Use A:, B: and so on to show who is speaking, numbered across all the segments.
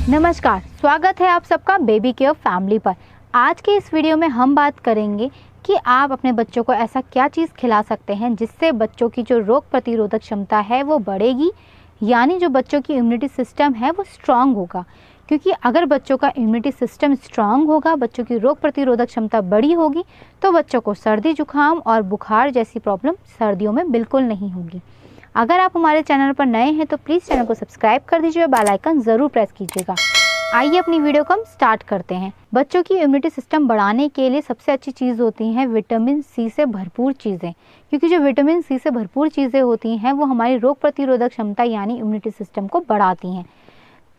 A: नमस्कार, स्वागत है आप सबका बेबी केयर फैमिली पर। आज के इस वीडियो में हम बात करेंगे कि आप अपने बच्चों को ऐसा क्या चीज़ खिला सकते हैं जिससे बच्चों की जो रोग प्रतिरोधक क्षमता है वो बढ़ेगी, यानी जो बच्चों की इम्यूनिटी सिस्टम है वो स्ट्रांग होगा। क्योंकि अगर बच्चों का इम्यूनिटी सिस्टम स्ट्रांग होगा, बच्चों की रोग प्रतिरोधक क्षमता बड़ी होगी, तो बच्चों को सर्दी जुकाम और बुखार जैसी प्रॉब्लम सर्दियों में बिल्कुल नहीं होगी। अगर आप हमारे चैनल पर नए हैं तो प्लीज़ चैनल को सब्सक्राइब कर दीजिए और बेल आइकन ज़रूर प्रेस कीजिएगा। आइए अपनी वीडियो को हम स्टार्ट करते हैं। बच्चों की इम्यूनिटी सिस्टम बढ़ाने के लिए सबसे अच्छी चीज़ होती हैं विटामिन सी से भरपूर चीज़ें, क्योंकि जो विटामिन सी से भरपूर चीज़ें होती हैं वो हमारी रोग प्रतिरोधक क्षमता यानी इम्यूनिटी सिस्टम को बढ़ाती हैं।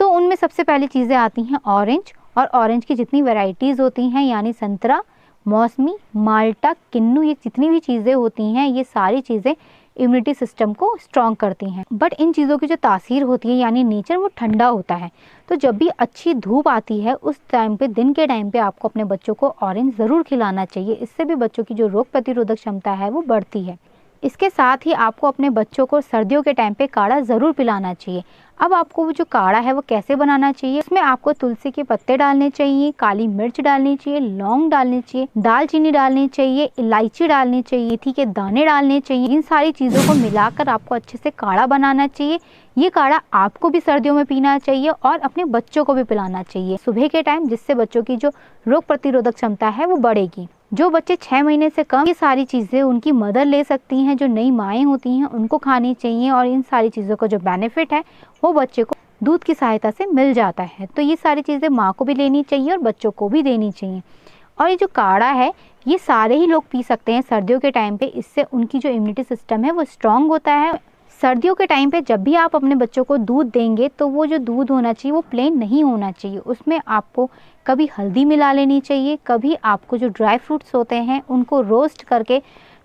A: तो उनमें सबसे पहली चीज़ें आती हैं ऑरेंज, और ऑरेंज की जितनी वैरायटीज़ होती हैं यानी संतरा, मौसमी, माल्टा, किन्नू, ये जितनी भी चीज़ें होती हैं ये सारी चीज़ें इम्यूनिटी सिस्टम को स्ट्रॉन्ग करती हैं। बट इन चीज़ों की जो तासीर होती है यानी नेचर वो ठंडा होता है। तो जब भी अच्छी धूप आती है उस टाइम पे, दिन के टाइम पे आपको अपने बच्चों को ऑरेंज ज़रूर खिलाना चाहिए। इससे भी बच्चों की जो रोग प्रतिरोधक क्षमता है वो बढ़ती है। इसके साथ ही आपको अपने बच्चों को सर्दियों के टाइम पे काढ़ा ज़रूर पिलाना चाहिए। अब आपको वो जो काढ़ा है वो कैसे बनाना चाहिए, इसमें आपको तुलसी के पत्ते डालने चाहिए, काली मिर्च डालनी चाहिए, लौंग डालनी चाहिए, दालचीनी डालनी चाहिए, इलायची डालनी चाहिए, मेथी के दाने डालने चाहिए। इन सारी चीज़ों को मिलाकर आपको अच्छे से काढ़ा बनाना चाहिए। ये काढ़ा आपको भी सर्दियों में पीना चाहिए और अपने बच्चों को भी पिलाना चाहिए सुबह के टाइम, जिससे बच्चों की जो रोग प्रतिरोधक क्षमता है वो बढ़ेगी। जो बच्चे 6 महीने से कम, ये सारी चीज़ें उनकी मदर ले सकती हैं, जो नई माएँ होती हैं उनको खानी चाहिए। और इन सारी चीज़ों का जो बेनिफिट है वो बच्चे को दूध की सहायता से मिल जाता है। तो ये सारी चीज़ें माँ को भी लेनी चाहिए और बच्चों को भी देनी चाहिए। और ये जो काढ़ा है ये सारे ही लोग पी सकते हैं सर्दियों के टाइम पे। इससे उनकी जो इम्यूनिटी सिस्टम है वो स्ट्रांग होता है। सर्दियों के टाइम पे जब भी आप अपने बच्चों को दूध देंगे तो वो जो दूध होना चाहिए वो प्लेन नहीं होना चाहिए। उसमें आपको कभी हल्दी मिला लेनी चाहिए, कभी आपको जो ड्राई फ्रूट्स होते हैं उनको रोस्ट करके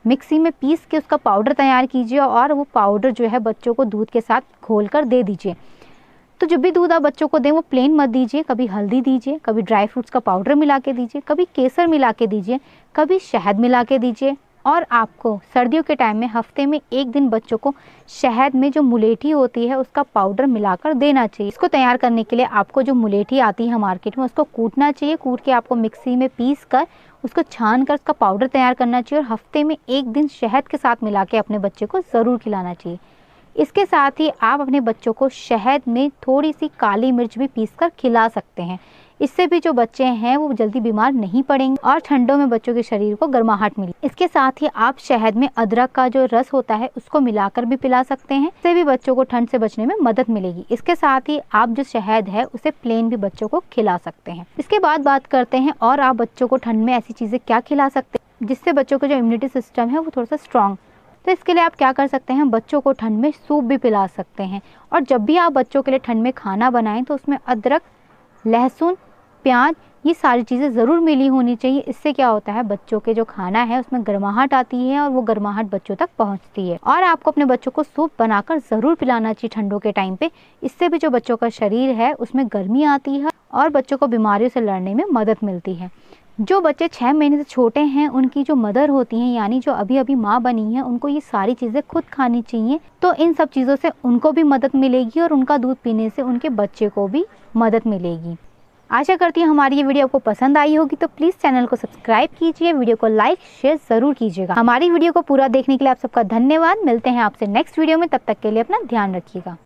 A: मिक्सी में पीस के उसका पाउडर तैयार कीजिए और वो पाउडर जो है बच्चों को दूध के साथ घोल कर दे दीजिए। तो जब भी दूध आप बच्चों को दें वो प्लेन मत दीजिए, कभी हल्दी दीजिए, कभी ड्राई फ्रूट्स का पाउडर मिला के दीजिए, कभी केसर मिला के दीजिए, कभी शहद मिला के दीजिए। और आपको सर्दियों के टाइम में हफ्ते में 1 दिन बच्चों को शहद में जो मुलेठी होती है उसका पाउडर मिलाकर देना चाहिए। इसको तैयार करने के लिए आपको जो मुलेठी आती है मार्केट में उसको कूटना चाहिए। कूट के आपको मिक्सी में पीस कर उसको छान कर उसका पाउडर तैयार करना चाहिए और हफ्ते में 1 दिन शहद के साथ मिला के अपने बच्चे को ज़रूर खिलाना चाहिए। इसके साथ ही आप अपने बच्चों को शहद में थोड़ी सी काली मिर्च भी पीसकर खिला सकते हैं। इससे भी जो बच्चे हैं वो जल्दी बीमार नहीं पड़ेंगे और ठंडों में बच्चों के शरीर को गर्माहट मिले। इसके साथ ही आप शहद में अदरक का जो रस होता है उसको मिलाकर भी पिला सकते हैं। इससे भी बच्चों को ठंड से बचने में मदद मिलेगी। इसके साथ ही आप जो शहद है उसे प्लेन भी बच्चों को खिला सकते हैं। इसके बाद बात करते हैं और आप बच्चों को ठंड में ऐसी चीज़ें क्या खिला सकते हैं जिससे बच्चों का जो इम्यूनिटी सिस्टम है वो थोड़ा सा स्ट्रॉन्ग। तो इसके लिए आप क्या कर सकते हैं, बच्चों को ठंड में सूप भी पिला सकते हैं। और जब भी आप बच्चों के लिए ठंड में खाना बनाएं तो उसमें अदरक, लहसुन, प्याज, ये सारी चीज़ें ज़रूर मिली होनी चाहिए। इससे क्या होता है, बच्चों के जो खाना है उसमें गर्माहट आती है और वो गर्माहट बच्चों तक पहुंचती है। और आपको अपने बच्चों को सूप बनाकर ज़रूर पिलाना चाहिए ठंडों के टाइम पे। इससे भी जो बच्चों का शरीर है उसमें गर्मी आती है और बच्चों को बीमारियों से लड़ने में मदद मिलती है। जो बच्चे 6 महीने से छोटे हैं उनकी जो मदर होती हैं यानी जो अभी अभी माँ बनी है उनको ये सारी चीज़ें खुद खानी चाहिए। तो इन सब चीज़ों से उनको भी मदद मिलेगी और उनका दूध पीने से उनके बच्चे को भी मदद मिलेगी। आशा करती हूँ हमारी ये वीडियो आपको पसंद आई होगी। तो प्लीज़ चैनल को सब्सक्राइब कीजिए, वीडियो को लाइक शेयर ज़रूर कीजिएगा। हमारी वीडियो को पूरा देखने के लिए आप सबका धन्यवाद। मिलते हैं आपसे नेक्स्ट वीडियो में, तब तक के लिए अपना ध्यान रखिएगा।